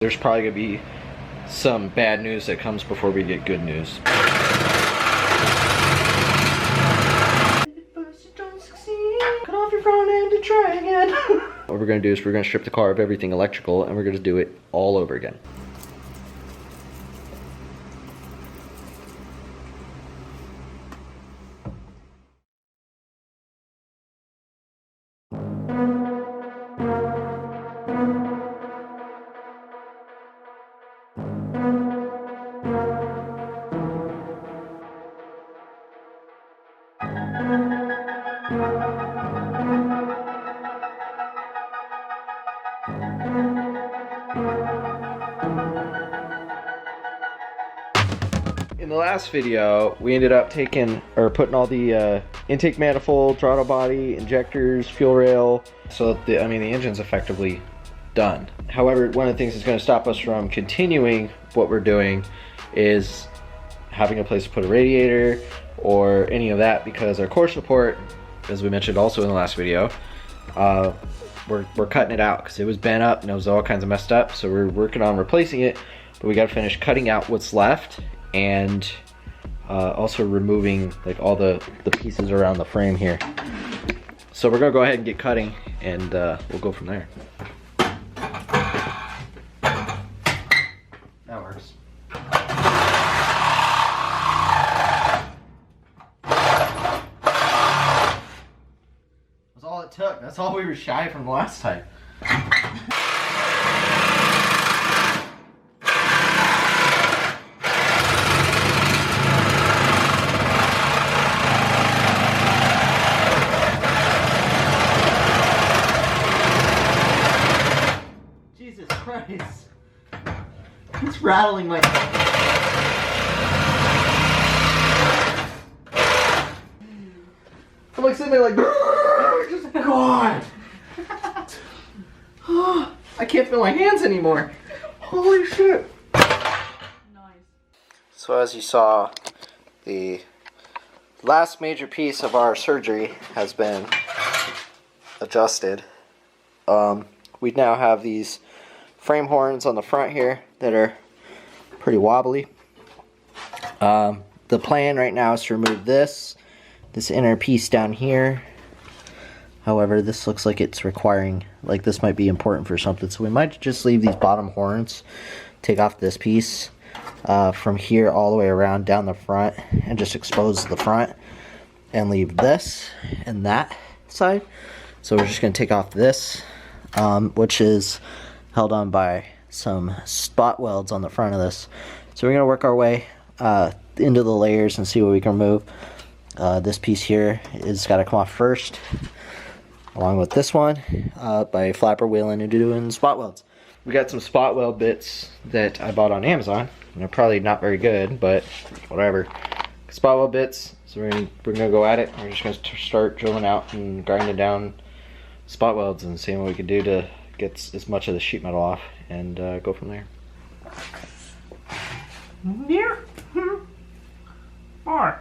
There's probably gonna be some bad news that comes before we get good news. Cut off your front end and try again. What we're gonna do is we're gonna strip the car of everything electrical and we're gonna do it all over again. In the last video, we ended up putting all the intake manifold, throttle body, injectors, fuel rail, so that the engine's effectively done. However, one of the things that's going to stop us from continuing what we're doing is having a place to put a radiator or any of that, because our core support, as we mentioned also in the last video, we're cutting it out because it was bent up and it was all kinds of messed up. So we're working on replacing it, but we got to finish cutting out what's left and also removing like all the pieces around the frame here. So we're gonna go ahead and get cutting and we'll go from there. That works. That's all it took. That's all we were shy from the last time. Jesus Christ. It's rattling my... I'm like sitting there like... Just God! I can't feel my hands anymore. Holy shit. Nice. So as you saw, the last major piece of our surgery has been adjusted. We now have these frame horns on the front here that are pretty wobbly. The plan right now is to remove this inner piece down here. However, this looks like it's requiring, like this might be important for something, so we might just leave these bottom horns, take off this piece from here all the way around down the front and just expose the front and leave this and that side. So we're just going to take off this, which is held on by some spot welds on the front of this. So we're going to work our way into the layers and see what we can remove. This piece here is got to come off first, along with this one, by flapper wheeling and doing spot welds. We got some spot weld bits that I bought on Amazon. They're probably not very good, but whatever. Spot weld bits, so we're gonna go at it. We're just gonna start drilling out and grinding down spot welds and seeing what we can do to get as much of the sheet metal off and go from there. Yeah. All right.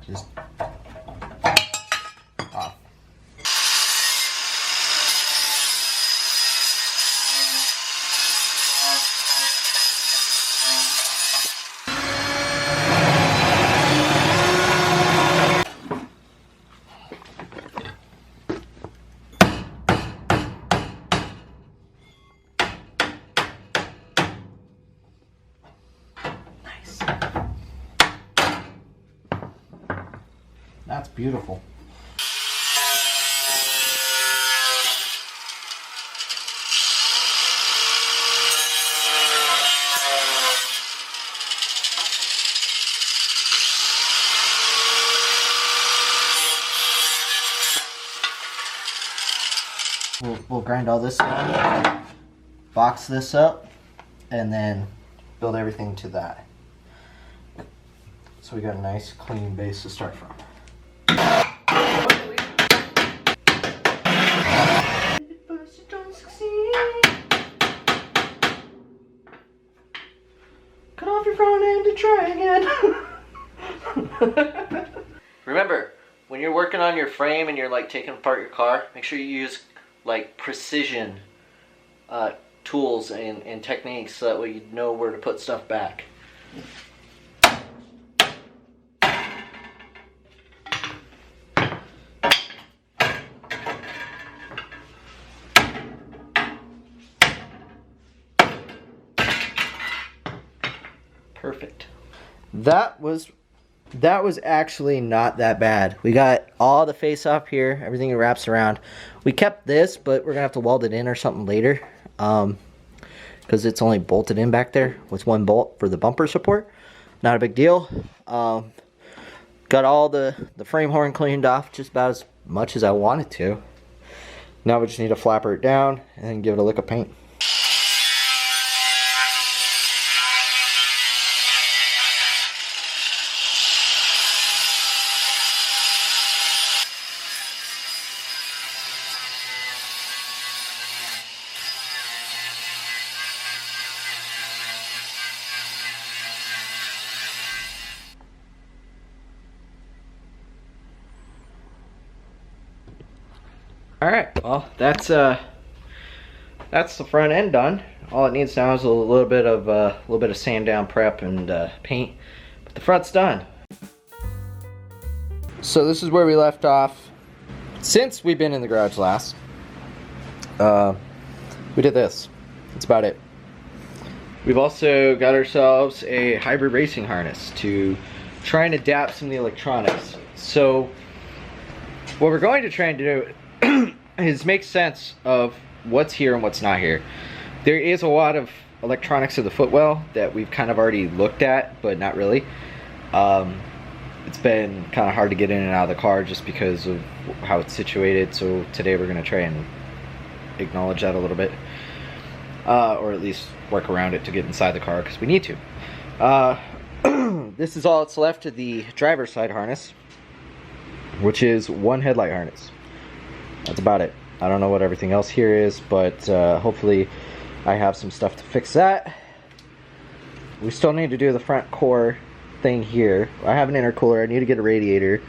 Just off. Nice. That's beautiful. we'll grind all this down, box this up, and then build everything to that. So we got a nice clean base to start from. Cut off your front end and try again. Remember, when you're working on your frame and you're like taking apart your car, make sure you use like precision tools and techniques so that way you know where to put stuff back. Perfect. That was actually not that bad. We got all the face off here, everything wraps around. We kept this, but we're gonna have to weld it in or something later, because it's only bolted in back there with one bolt for the bumper support. Not a big deal. Got all the frame horn cleaned off just about as much as I wanted to. Now we just need to flapper it down and then give it a lick of paint. Alright, well, that's the front end done. All it needs now is a little bit of sand down prep and paint, but the front's done. So this is where we left off. Since we've been in the garage last, we did this. That's about it. We've also got ourselves a hybrid racing harness to try and adapt some of the electronics. So what we're going to try and do is make sense of what's here and what's not here. There is a lot of electronics of the footwell that we've kind of already looked at, but not really. It's been kind of hard to get in and out of the car just because of how it's situated, so today we're going to try and acknowledge that a little bit, or at least work around it to get inside the car because we need to. This is all that's left of the driver's side harness, which is one headlight harness. That's about it. I don't know what everything else here is, but hopefully I have some stuff to fix that. We still need to do the front core thing here. I have an intercooler. I need to get a radiator,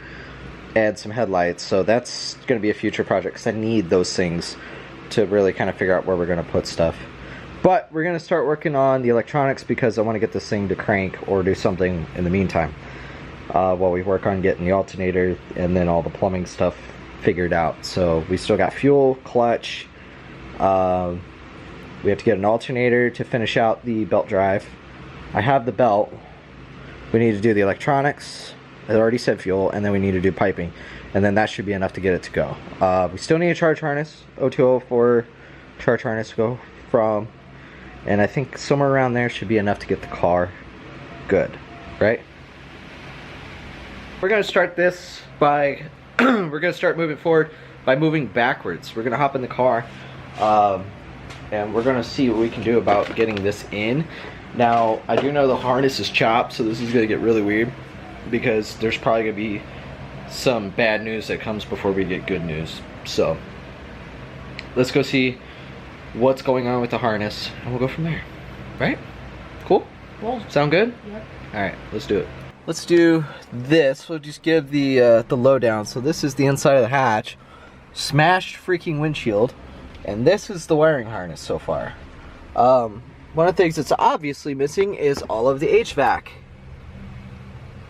add some headlights, so that's going to be a future project because I need those things to really kind of figure out where we're going to put stuff. But we're going to start working on the electronics because I want to get this thing to crank or do something in the meantime while we work on getting the alternator and then all the plumbing stuff figured out. So we still got fuel, clutch, we have to get an alternator to finish out the belt drive. I have the belt. We need to do the electronics. I already said fuel, and then we need to do piping, and then that should be enough to get it to go. We still need a charge harness, 0204 charge harness to go from, and I think somewhere around there should be enough to get the car good, right? We're going to start this by we're going to start moving forward by moving backwards. We're going to hop in the car and we're going to see what we can do about getting this in. Now, I do know the harness is chopped, so this is going to get really weird because there's probably going to be some bad news that comes before we get good news. So let's go see what's going on with the harness and we'll go from there. Right? Cool? Well, sound good? yeah. Alright, let's do it. Let's do this. We'll just give the lowdown. So this is the inside of the hatch. Smashed freaking windshield. And this is the wiring harness so far. One of the things that's obviously missing is all of the HVAC.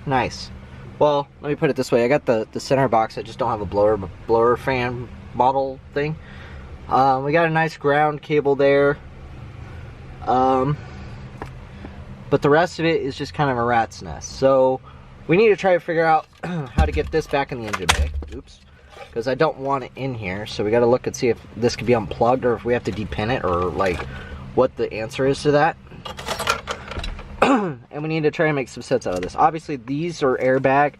Nice. Well, let me put it this way. I got the center box. I just don't have a blower fan model thing. We got a nice ground cable there. But the rest of it is just kind of a rat's nest. So we need to try to figure out how to get this back in the engine bay. Oops. Because I don't want it in here. So we got to look and see if this could be unplugged or if we have to depin it or like what the answer is to that. And we need to try and make some sense out of this. Obviously these are airbag.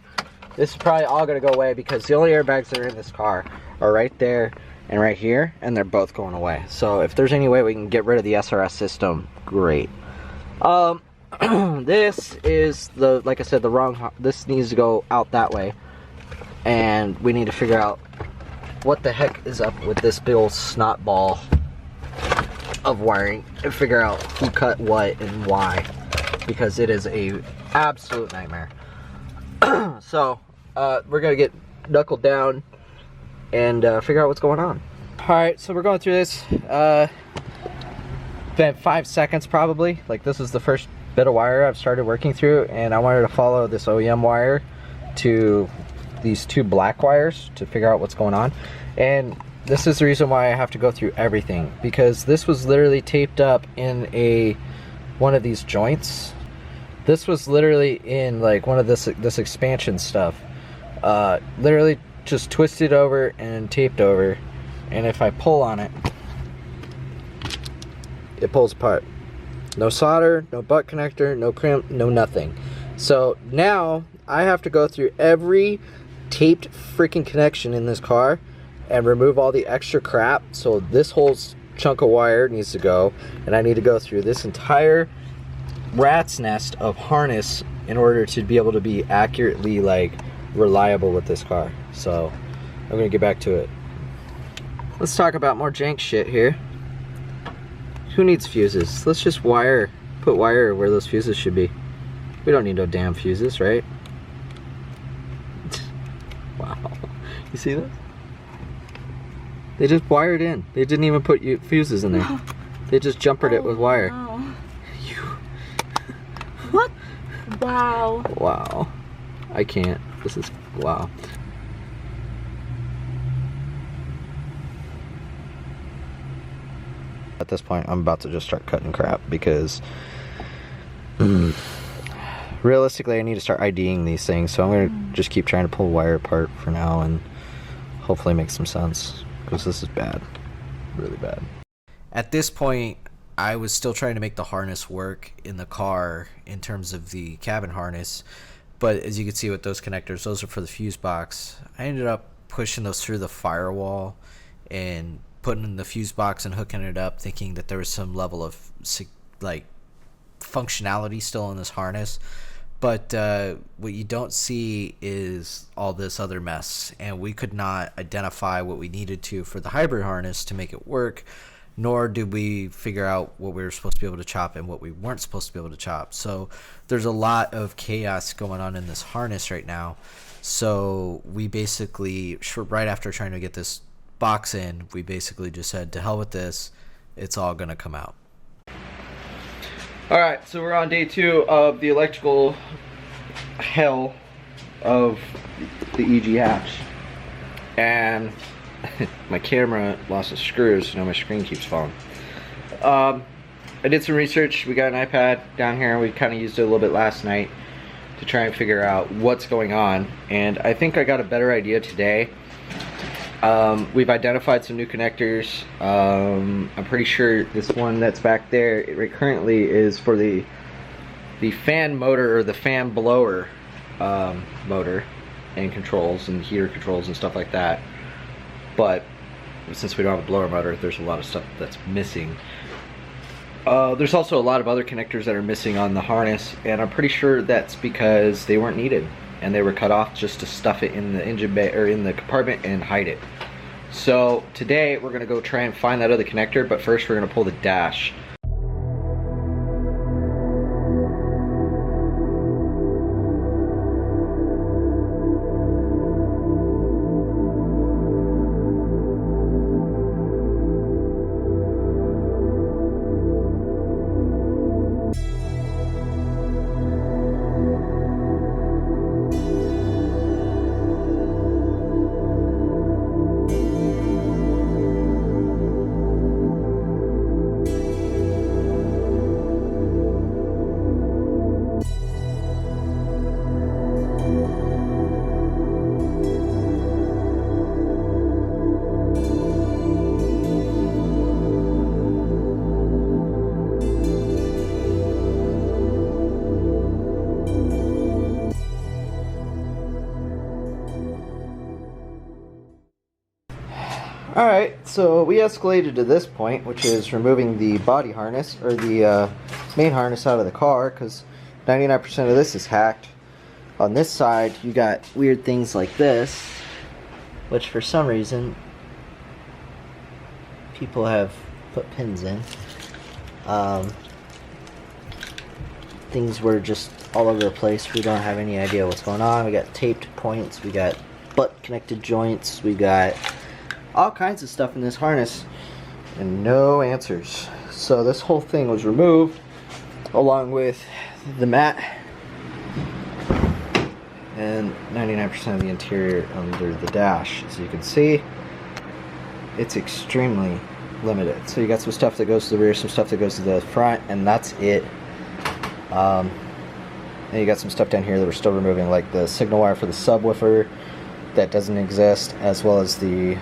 This is probably all going to go away because the only airbags that are in this car are right there and right here, and they're both going away. So if there's any way we can get rid of the SRS system, great. This is the, like I said, the wrong, this needs to go out that way, and we need to figure out what the heck is up with this big old snot ball of wiring and figure out who cut what and why, because it is a absolute nightmare. So we're gonna get knuckled down and figure out what's going on. All right, so we're going through this. Been 5 seconds probably. Like, this is the first bit of wire I've started working through, and I wanted to follow this OEM wire to these two black wires to figure out what's going on. And this is the reason why I have to go through everything, because this was literally taped up in one of these joints. This was literally in like one of this expansion stuff. Literally just twisted over and taped over, and if I pull on it, it pulls apart. No solder, no butt connector, no crimp, no nothing. So now I have to go through every taped freaking connection in this car and remove all the extra crap. So this whole chunk of wire needs to go, and I need to go through this entire rat's nest of harness in order to be able to be accurately, like, reliable with this car. So I'm gonna get back to it. Let's talk about more jank shit here. Who needs fuses? Let's just put wire where those fuses should be. We don't need no damn fuses, right? Wow. You see this? They just wired in. They didn't even put fuses in there. They just jumpered it with wire. Wow. What? Wow. Wow. I can't. This is, wow. At this point, I'm about to just start cutting crap because realistically, I need to start IDing these things. So I'm going to just keep trying to pull wire apart for now and hopefully make some sense, because this is bad. Really bad. At this point, I was still trying to make the harness work in the car in terms of the cabin harness. But as you can see with those connectors, those are for the fuse box. I ended up pushing those through the firewall and putting in the fuse box and hooking it up, thinking that there was some level of like functionality still in this harness. But what you don't see is all this other mess, and we could not identify what we needed to for the hybrid harness to make it work, nor did we figure out what we were supposed to be able to chop and what we weren't supposed to be able to chop. So there's a lot of chaos going on in this harness right now. So we basically, right after trying to get this box in, we basically just said, to hell with this, it's all gonna come out. Alright, so we're on day 2 of the electrical hell of the EG hatch, and my camera lost its screws, so now my screen keeps falling. I did some research. We got an iPad down here. We kind of used it a little bit last night to try and figure out what's going on, and I think I got a better idea today. We've identified some new connectors. I'm pretty sure this one that's back there, it currently is for the fan motor, or the fan blower motor, and controls and heater controls and stuff like that. But since we don't have a blower motor, there's a lot of stuff that's missing. There's also a lot of other connectors that are missing on the harness, and I'm pretty sure that's because they weren't needed and they were cut off just to stuff it in the engine bay, or in the compartment, and hide it. So today we're gonna go try and find that other connector, but first we're gonna pull the dash. Alright, so we escalated to this point, which is removing the body harness, or the main harness out of the car, because 99% of this is hacked. On this side, you got weird things like this, which for some reason, people have put pins in. Things were just all over the place. We don't have any idea what's going on. We got taped points, we got butt connected joints, we got all kinds of stuff in this harness and no answers. So this whole thing was removed along with the mat and 99% of the interior under the dash. As you can see, it's extremely limited. So you got some stuff that goes to the rear, some stuff that goes to the front, and that's it. And you got some stuff down here that we're still removing, like the signal wire for the subwoofer that doesn't exist, as well as the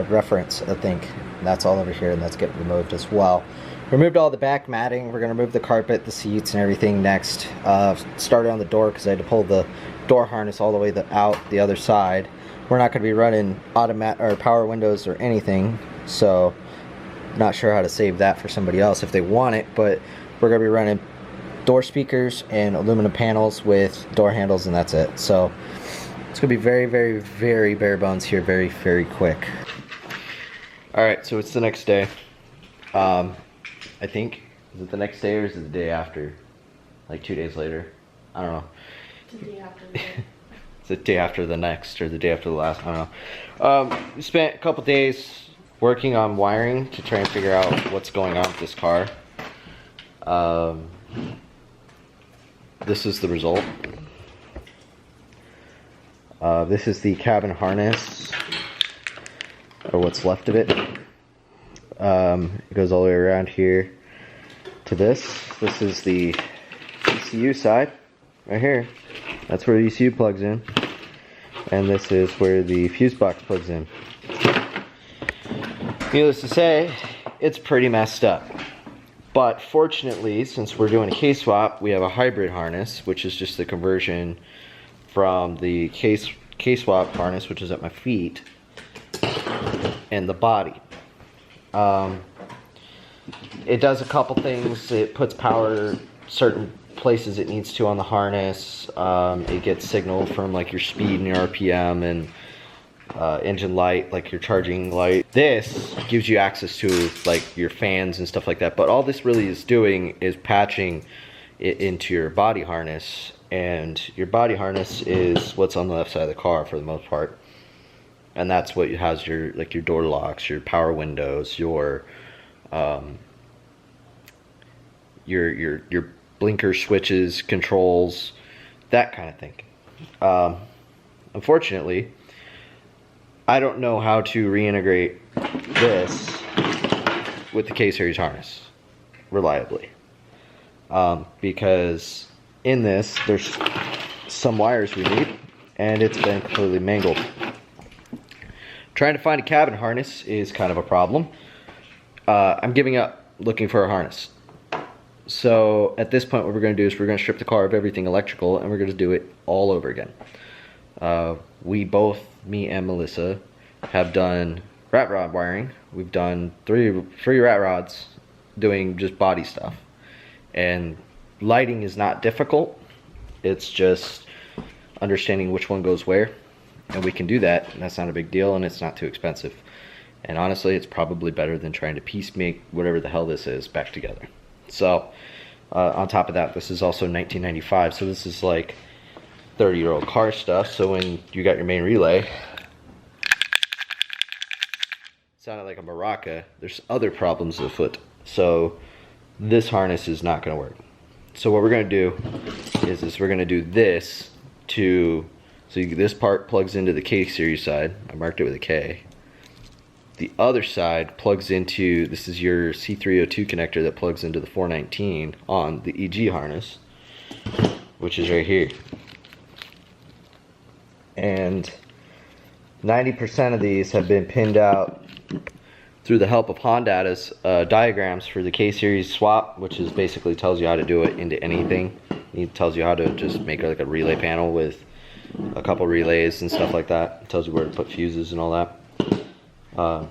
reference, I think. That's all over here, and that's getting removed as well. Removed all the back matting. We're going to remove the carpet, the seats, and everything next. Started on the door because I had to pull the door harness all the way out the other side. We're not going to be running automatic or power windows or anything, so not sure how to save that for somebody else if they want it, but we're going to be running door speakers and aluminum panels with door handles, and that's it. So it's going to be very, very, very bare bones here, very, very quick. Alright, so it's the next day. I think, is it the next day or is it the day after? Like 2 days later? I don't know. The day after the It's the day after the next, or the day after the last, I don't know. We spent a couple days working on wiring to try and figure out what's going on with this car. This is the result. This is the cabin harness, or what's left of it. It goes all the way around here to this. This is the ECU side, right here. That's where the ECU plugs in. And this is where the fuse box plugs in. Needless to say, it's pretty messed up. But fortunately, since we're doing a case swap, we have a hybrid harness, which is just the conversion from the case swap harness, which is at my feet, and the body. It does a couple things. It puts power certain places it needs to on the harness. It gets signal from like your speed and your RPM and engine light, like your charging light. This gives you access to like your fans and stuff like that, but all this really is doing is patching it into your body harness, and your body harness is what's on the left side of the car for the most part. And that's what has your like your door locks, your power windows, your blinker switches, controls, that kind of thing. Unfortunately, I don't know how to reintegrate this with the K-Series harness reliably. Because in this, there's some wires we need, and it's been completely mangled. Trying to find a cabin harness is kind of a problem. I'm giving up looking for a harness. So at this point, what we're going to do is we're going to strip the car of everything electrical, and we're going to do it all over again. We both, me and Melissa, have done rat rod wiring. We've done three rat rods doing just body stuff. And lighting is not difficult. It's just understanding which one goes where. And we can do that, and that's not a big deal, and it's not too expensive. And honestly, it's probably better than trying to piece make whatever the hell this is back together. So, on top of that, this is also 1995, so this is like 30-year-old car stuff. So when you got your main relay, sounded like a maraca, there's other problems afoot. So this harness is not going to work. So what we're going to do is we're going to do this to... So this part plugs into the K-Series side. I marked it with a K. The other side plugs into, this is your C302 connector that plugs into the 419 on the EG harness, which is right here. And 90% of these have been pinned out through the help of Hondata's diagrams for the K-Series swap, which is basically tells you how to do it into anything. It tells you how to just make like a relay panel with a couple relays and stuff like that. It tells you where to put fuses and all that.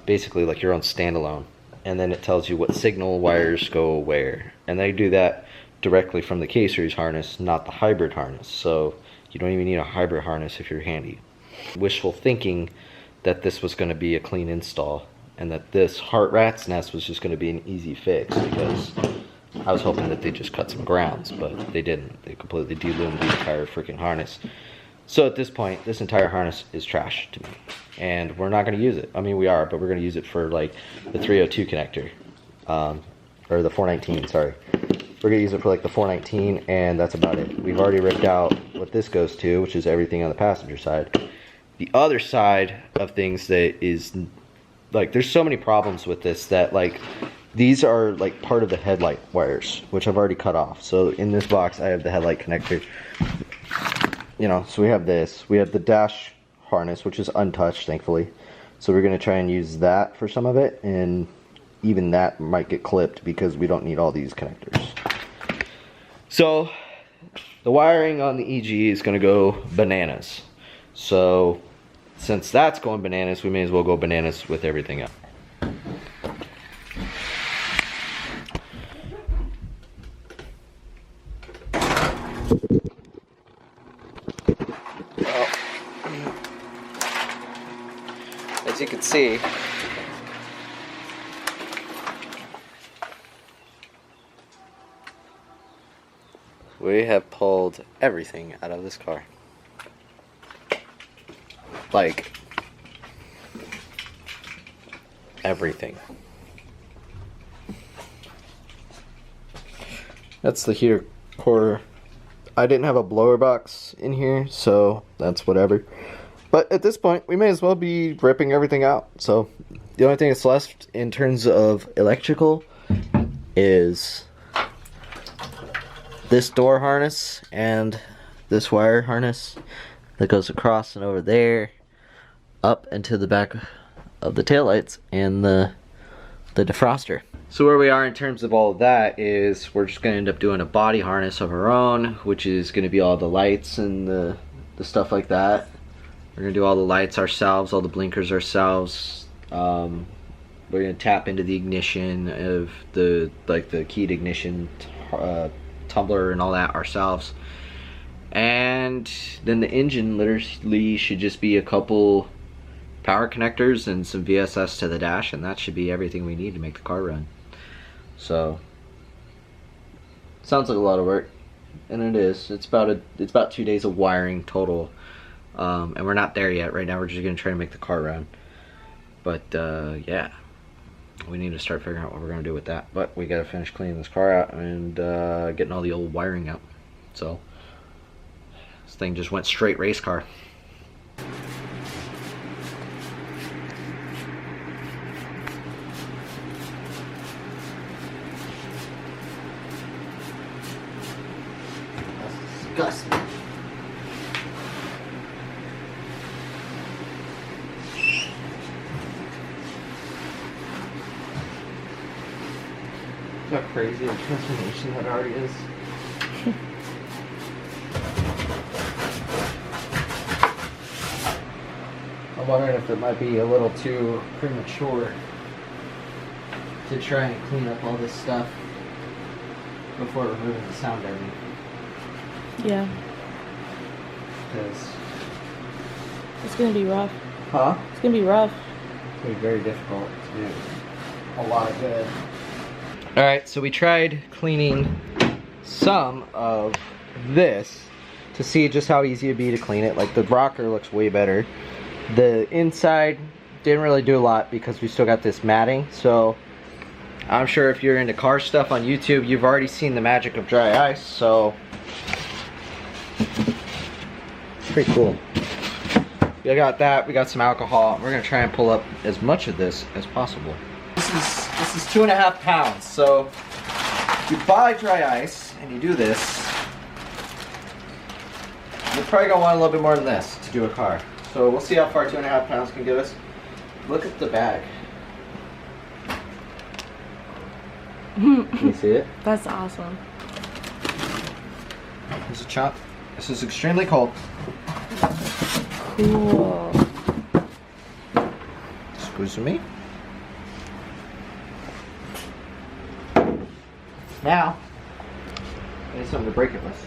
basically like your own standalone. And then it tells you what signal wires go where. And they do that directly from the K-Series harness, not the hybrid harness. So you don't even need a hybrid harness if you're handy. Wishful thinking that this was going to be a clean install and that this rat's nest was just going to be an easy fix, because I was hoping that they just cut some grounds, but they didn't. They completely deloomed the entire freaking harness. So at this point, this entire harness is trash to me, and we're not going to use it. I mean, we are, but we're going to use it for like the 302 connector, or the 419, sorry. We're going to use it for like the 419, and that's about it. We've already ripped out what this goes to, which is everything on the passenger side. The other side of things that is, like, there's so many problems with this that, like, these are like part of the headlight wires, which I've already cut off. So in this box, I have the headlight connector. You know, so we have this. We have the dash harness, which is untouched, thankfully. So we're going to try and use that for some of it, and even that might get clipped because we don't need all these connectors. So the wiring on the EG is going to go bananas. So since that's going bananas, we may as well go bananas with everything else. As you can see, we have pulled everything out of this car. Like, everything. That's the heater core. I didn't have a blower box in here, so that's whatever. But at this point, we may as well be ripping everything out. So the only thing that's left in terms of electrical is this door harness and this wire harness that goes across and over there, up into the back of the taillights and the defroster. So where we are in terms of all of that is we're just going to end up doing a body harness of our own, which is going to be all the lights and the stuff like that. We're going to do all the lights ourselves, all the blinkers ourselves. We're going to tap into the ignition of the keyed ignition tumbler and all that ourselves. And then the engine literally should just be a couple power connectors and some VSS to the dash, and that should be everything we need to make the car run. So sounds like a lot of work, and it is. It's about 2 days of wiring total, and we're not there yet. Right now we're just gonna try to make the car run. But yeah, we need to start figuring out what we're gonna do with that. But we gotta finish cleaning this car out and getting all the old wiring out. So this thing just went straight race car. Disgusting. How crazy a transformation that already is. I'm wondering if it might be a little too premature to try and clean up all this stuff before removing the sound derby. Yeah. Because... It's gonna be rough. Huh? It's gonna be rough. It's gonna be very difficult to do a lot of good. Alright, so we tried cleaning some of this to see just how easy it'd be to clean it. Like, the rocker looks way better. The inside didn't really do a lot because we still got this matting. So I'm sure if you're into car stuff on YouTube, you've already seen the magic of dry ice. So pretty cool. We got that. We got some alcohol. We're gonna try and pull up as much of this as possible. This is 2.5 pounds. So you buy dry ice and you do this. You're probably gonna want a little bit more than this to do a car. So we'll see how far 2.5 pounds can get us. Look at the bag. Can you see it? That's awesome. Here's a chop. This is extremely cold. Cool. Just Excuse me. Now, I need something to break it with.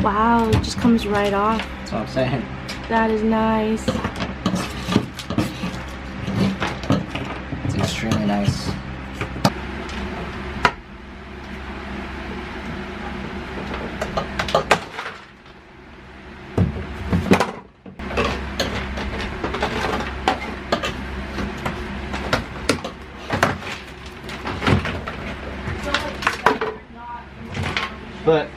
Wow, it just comes right off. That's what I'm saying. That is nice. It's extremely nice. But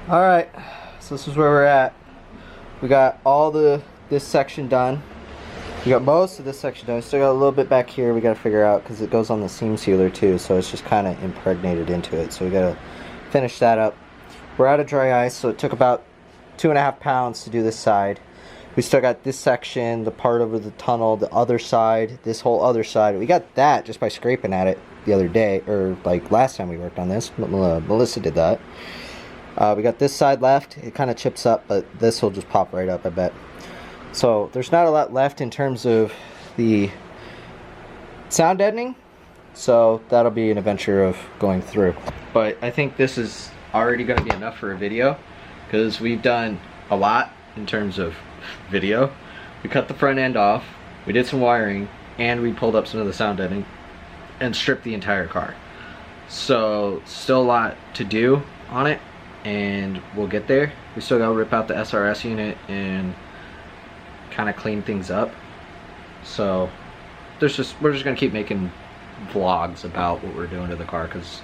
alright, so this is where we're at. We got all this section done. We got most of this section done. We still got a little bit back here we got to figure out because it goes on the seam sealer too, so it's just kind of impregnated into it. So we got to finish that up. We're out of dry ice, so it took about 2.5 pounds to do this side. We still got this section, the part over the tunnel, the other side, this whole other side. We got that just by scraping at it the other day, or like last time we worked on this. Melissa did that. We got this side left. It kind of chips up, but this will just pop right up, I bet. So there's not a lot left in terms of the sound deadening. So that'll be an adventure of going through. But I think this is already going to be enough for a video because we've done a lot in terms of video. We cut the front end off. We did some wiring and we pulled up some of the sound deadening and stripped the entire car. So still a lot to do on it. And we'll get there. We still gotta rip out the SRS unit and kind of clean things up. So we're just gonna keep making vlogs about what we're doing to the car because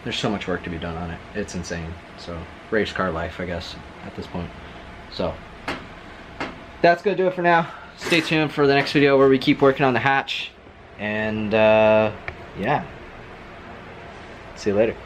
there's so much work to be done on it. It's insane. So race car life, I guess, at this point. So that's gonna do it for now. Stay tuned for the next video where we keep working on the hatch. And yeah, see you later.